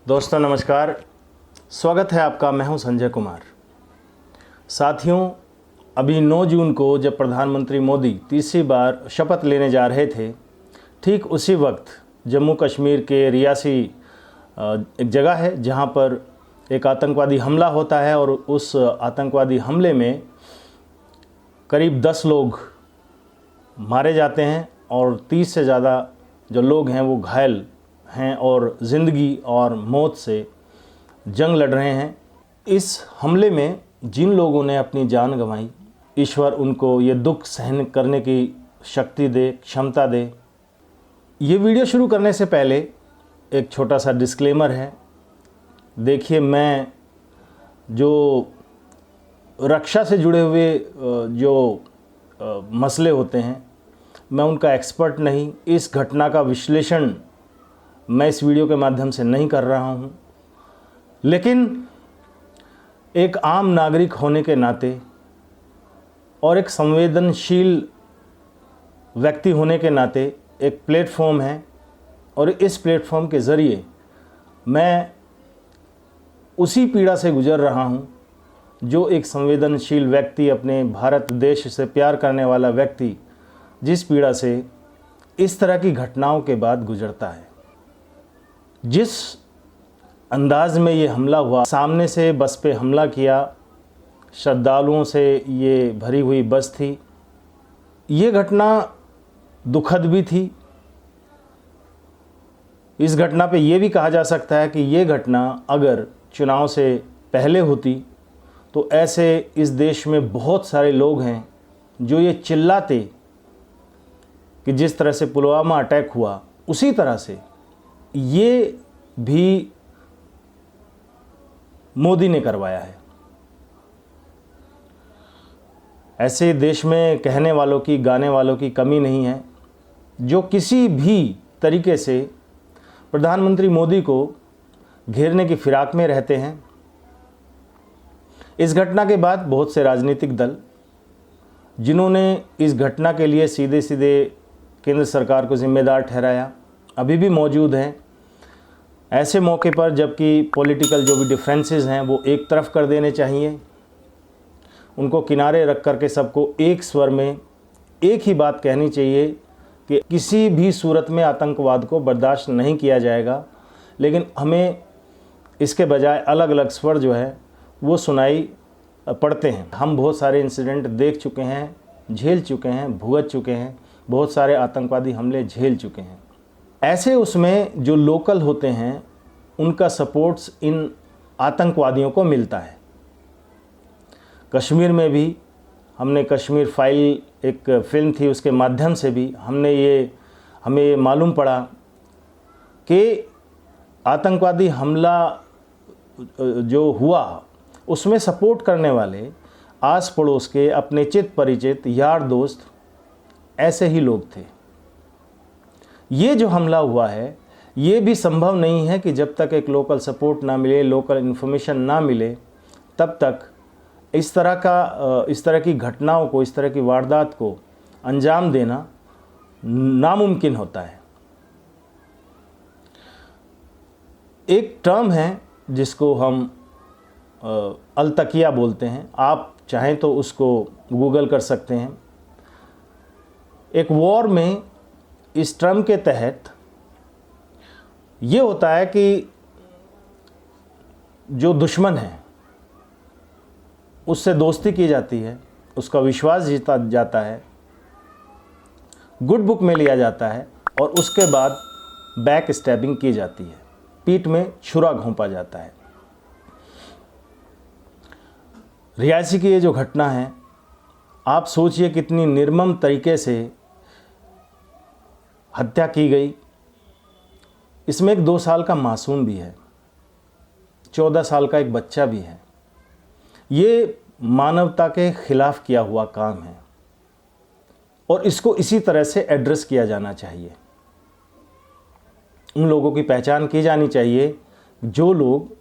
दोस्तों नमस्कार, स्वागत है आपका। मैं हूं संजय कुमार। साथियों, अभी 9 जून को जब प्रधानमंत्री मोदी तीसरी बार शपथ लेने जा रहे थे, ठीक उसी वक्त जम्मू कश्मीर के रियासी एक जगह है जहां पर एक आतंकवादी हमला होता है और उस आतंकवादी हमले में करीब 10 लोग मारे जाते हैं और 30 से ज़्यादा जो लोग हैं वो घायल हैं और ज़िंदगी और मौत से जंग लड़ रहे हैं। इस हमले में जिन लोगों ने अपनी जान गंवाई, ईश्वर उनको ये दुख सहन करने की शक्ति दे, क्षमता दे। ये वीडियो शुरू करने से पहले एक छोटा सा डिस्क्लेमर है। देखिए, मैं जो रक्षा से जुड़े हुए जो मसले होते हैं, मैं उनका एक्सपर्ट नहीं। इस घटना का विश्लेषण मैं इस वीडियो के माध्यम से नहीं कर रहा हूं, लेकिन एक आम नागरिक होने के नाते और एक संवेदनशील व्यक्ति होने के नाते एक प्लेटफॉर्म है और इस प्लेटफॉर्म के ज़रिए मैं उसी पीड़ा से गुज़र रहा हूं जो एक संवेदनशील व्यक्ति, अपने भारत देश से प्यार करने वाला व्यक्ति, जिस पीड़ा से इस तरह की घटनाओं के बाद गुज़रता है। जिस अंदाज में ये हमला हुआ, सामने से बस पे हमला किया, श्रद्धालुओं से ये भरी हुई बस थी। ये घटना दुखद भी थी। इस घटना पे ये भी कहा जा सकता है कि ये घटना अगर चुनाव से पहले होती तो ऐसे इस देश में बहुत सारे लोग हैं जो ये चिल्लाते कि जिस तरह से पुलवामा अटैक हुआ उसी तरह से ये भी मोदी ने करवाया है। ऐसे देश में कहने वालों की, गाने वालों की कमी नहीं है जो किसी भी तरीके से प्रधानमंत्री मोदी को घेरने की फिराक में रहते हैं। इस घटना के बाद बहुत से राजनीतिक दल, जिन्होंने इस घटना के लिए सीधे सीधे केंद्र सरकार को जिम्मेदार ठहराया, अभी भी मौजूद हैं। ऐसे मौके पर जबकि पॉलिटिकल जो भी डिफरेंसेस हैं वो एक तरफ कर देने चाहिए, उनको किनारे रख कर के सबको एक स्वर में एक ही बात कहनी चाहिए कि किसी भी सूरत में आतंकवाद को बर्दाश्त नहीं किया जाएगा। लेकिन हमें इसके बजाय अलग अलग स्वर जो है वो सुनाई पड़ते हैं। हम बहुत सारे इंसिडेंट देख चुके हैं, झेल चुके हैं, भुगत चुके हैं, बहुत सारे आतंकवादी हमले झेल चुके हैं। ऐसे उसमें जो लोकल होते हैं उनका सपोर्ट्स इन आतंकवादियों को मिलता है। कश्मीर में भी हमने कश्मीर फाइल एक फ़िल्म थी, उसके माध्यम से भी हमें ये मालूम पड़ा कि आतंकवादी हमला जो हुआ उसमें सपोर्ट करने वाले आस पड़ोस के अपने चित परिचित यार दोस्त ऐसे ही लोग थे। ये जो हमला हुआ है ये भी संभव नहीं है कि जब तक एक लोकल सपोर्ट ना मिले, लोकल इन्फॉर्मेशन ना मिले, तब तक इस तरह की घटनाओं को, इस तरह की वारदात को अंजाम देना नामुमकिन होता है। एक टर्म है जिसको हम अलतकिया बोलते हैं, आप चाहें तो उसको गूगल कर सकते हैं। एक वॉर में इस टर्म के तहत ये होता है कि जो दुश्मन है उससे दोस्ती की जाती है, उसका विश्वास जीता जाता है, गुड बुक में लिया जाता है और उसके बाद बैक स्टैबिंग की जाती है, पीठ में छुरा घोंपा जाता है। रियासी की ये जो घटना है, आप सोचिए कितनी निर्मम तरीके से हत्या की गई। इसमें एक 2 साल का मासूम भी है, 14 साल का एक बच्चा भी है। ये मानवता के खिलाफ किया हुआ काम है और इसको इसी तरह से एड्रेस किया जाना चाहिए। उन लोगों की पहचान की जानी चाहिए जो लोग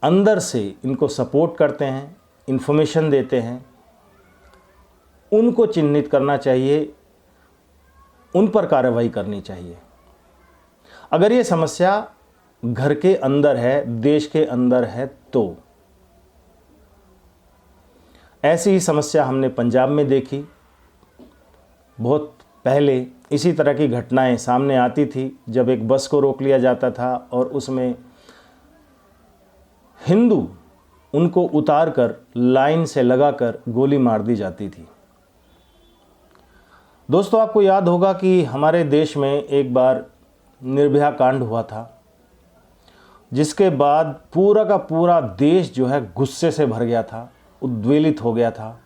अंदर से इनको सपोर्ट करते हैं, इन्फॉर्मेशन देते हैं। उनको चिन्हित करना चाहिए, उन पर कार्रवाई करनी चाहिए। अगर ये समस्या घर के अंदर है, देश के अंदर है तो ऐसी ही समस्या हमने पंजाब में देखी। बहुत पहले इसी तरह की घटनाएं सामने आती थी जब एक बस को रोक लिया जाता था और उसमें हिंदू उनको उतारकर लाइन से लगाकर गोली मार दी जाती थी। दोस्तों, आपको याद होगा कि हमारे देश में एक बार निर्भया कांड हुआ था, जिसके बाद पूरा का पूरा देश जो है गुस्से से भर गया था, उद्वेलित हो गया था,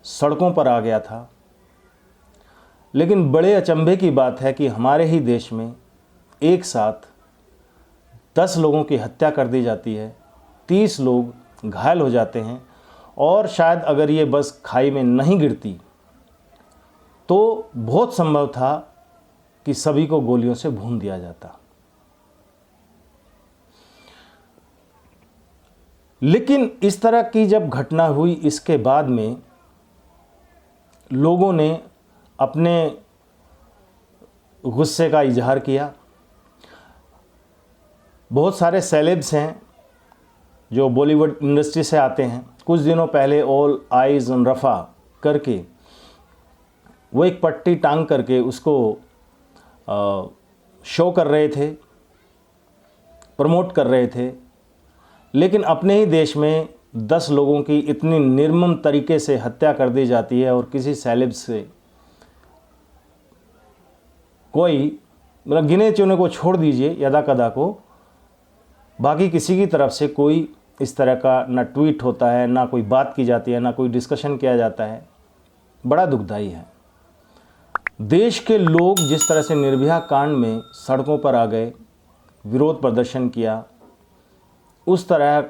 सड़कों पर आ गया था। लेकिन बड़े अचंभे की बात है कि हमारे ही देश में एक साथ 10 लोगों की हत्या कर दी जाती है, 30 लोग घायल हो जाते हैं और शायद अगर ये बस खाई में नहीं गिरती तो बहुत संभव था कि सभी को गोलियों से भून दिया जाता। लेकिन इस तरह की जब घटना हुई, इसके बाद में लोगों ने अपने गुस्से का इजहार किया। बहुत सारे सेलेब्स हैं जो बॉलीवुड इंडस्ट्री से आते हैं। कुछ दिनों पहले ऑल आइज ऑन रफ़ा करके वो एक पट्टी टांग करके उसको शो कर रहे थे, प्रमोट कर रहे थे। लेकिन अपने ही देश में 10 लोगों की इतनी निर्मम तरीके से हत्या कर दी जाती है और किसी सेलेब्स से कोई, मतलब गिने चुने को छोड़ दीजिए, यदा कदा को, बाकी किसी की तरफ से कोई इस तरह का ना ट्वीट होता है, ना कोई बात की जाती है, ना कोई डिस्कशन किया जाता है। बड़ा दुखदाई है। देश के लोग जिस तरह से निर्भया कांड में सड़कों पर आ गए, विरोध प्रदर्शन किया, उस तरह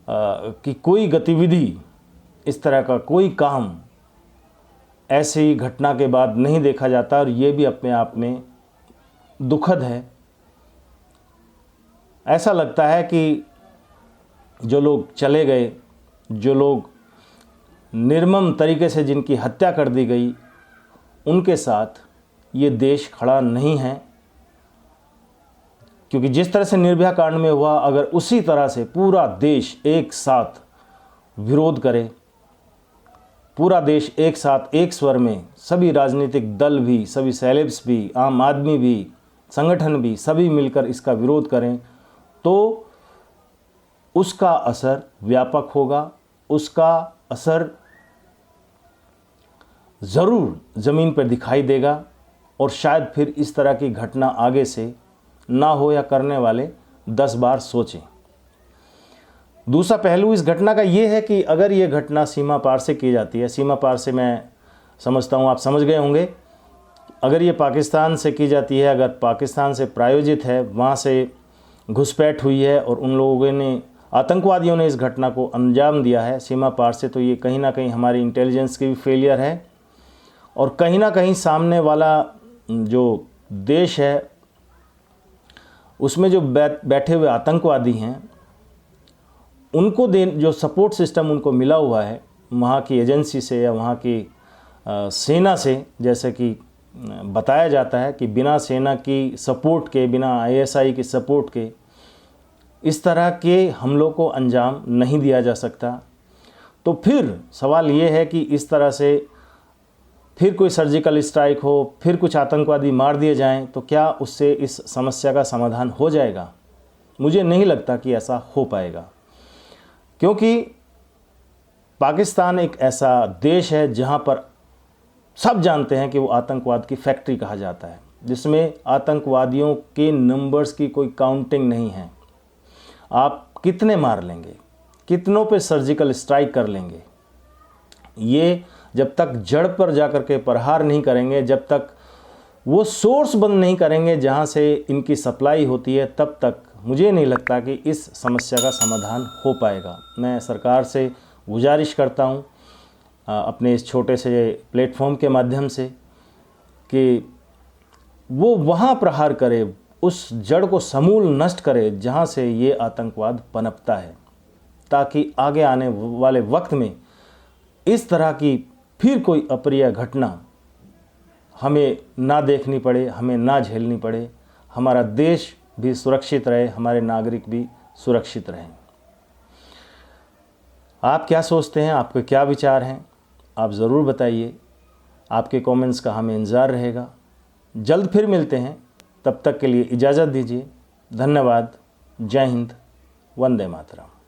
की कोई गतिविधि, इस तरह का कोई काम ऐसी घटना के बाद नहीं देखा जाता और ये भी अपने आप में दुखद है। ऐसा लगता है कि जो लोग चले गए, जो लोग निर्मम तरीके से जिनकी हत्या कर दी गई, उनके साथ ये देश खड़ा नहीं है। क्योंकि जिस तरह से निर्भया कांड में हुआ, अगर उसी तरह से पूरा देश एक साथ विरोध करे, पूरा देश एक साथ एक स्वर में, सभी राजनीतिक दल भी, सभी सेलेब्स भी, आम आदमी भी, संगठन भी, सभी मिलकर इसका विरोध करें, तो उसका असर व्यापक होगा। उसका असर ज़रूर ज़मीन पर दिखाई देगा और शायद फिर इस तरह की घटना आगे से ना हो या करने वाले 10 बार सोचें। दूसरा पहलू इस घटना का ये है कि अगर ये घटना सीमा पार से की जाती है, सीमा पार से मैं समझता हूँ आप समझ गए होंगे, अगर ये पाकिस्तान से की जाती है, अगर पाकिस्तान से प्रायोजित है, वहाँ से घुसपैठ हुई है और उन लोगों ने, आतंकवादियों ने इस घटना को अंजाम दिया है सीमा पार से, तो ये कहीं ना कहीं हमारी इंटेलिजेंस की भी फेलियर है और कहीं ना कहीं सामने वाला जो देश है उसमें जो बैठे हुए आतंकवादी हैं, उनको जो सपोर्ट सिस्टम उनको मिला हुआ है वहाँ की एजेंसी से या वहाँ की सेना से, जैसे कि बताया जाता है कि बिना सेना की सपोर्ट के, बिना आईएसआई की सपोर्ट के इस तरह के हमलों को अंजाम नहीं दिया जा सकता। तो फिर सवाल ये है कि इस तरह से फिर कोई सर्जिकल स्ट्राइक हो, फिर कुछ आतंकवादी मार दिए जाएं, तो क्या उससे इस समस्या का समाधान हो जाएगा? मुझे नहीं लगता कि ऐसा हो पाएगा, क्योंकि पाकिस्तान एक ऐसा देश है जहां पर सब जानते हैं कि वो आतंकवाद की फैक्ट्री कहा जाता है, जिसमें आतंकवादियों के नंबर्स की कोई काउंटिंग नहीं है। आप कितने मार लेंगे, कितनों पे सर्जिकल स्ट्राइक कर लेंगे, ये जब तक जड़ पर जाकर के प्रहार नहीं करेंगे, जब तक वो सोर्स बंद नहीं करेंगे जहां से इनकी सप्लाई होती है, तब तक मुझे नहीं लगता कि इस समस्या का समाधान हो पाएगा। मैं सरकार से गुजारिश करता हूं अपने इस छोटे से प्लेटफॉर्म के माध्यम से कि वो वहाँ प्रहार करे, उस जड़ को समूल नष्ट करे जहाँ से ये आतंकवाद पनपता है, ताकि आगे आने वाले वक्त में इस तरह की फिर कोई अप्रिय घटना हमें ना देखनी पड़े, हमें ना झेलनी पड़े, हमारा देश भी सुरक्षित रहे, हमारे नागरिक भी सुरक्षित रहें। आप क्या सोचते हैं, आपके क्या विचार हैं, आप ज़रूर बताइए। आपके कमेंट्स का हमें इंतज़ार रहेगा। जल्द फिर मिलते हैं, तब तक के लिए इजाज़त दीजिए। धन्यवाद। जय हिंद। वंदे मातरम।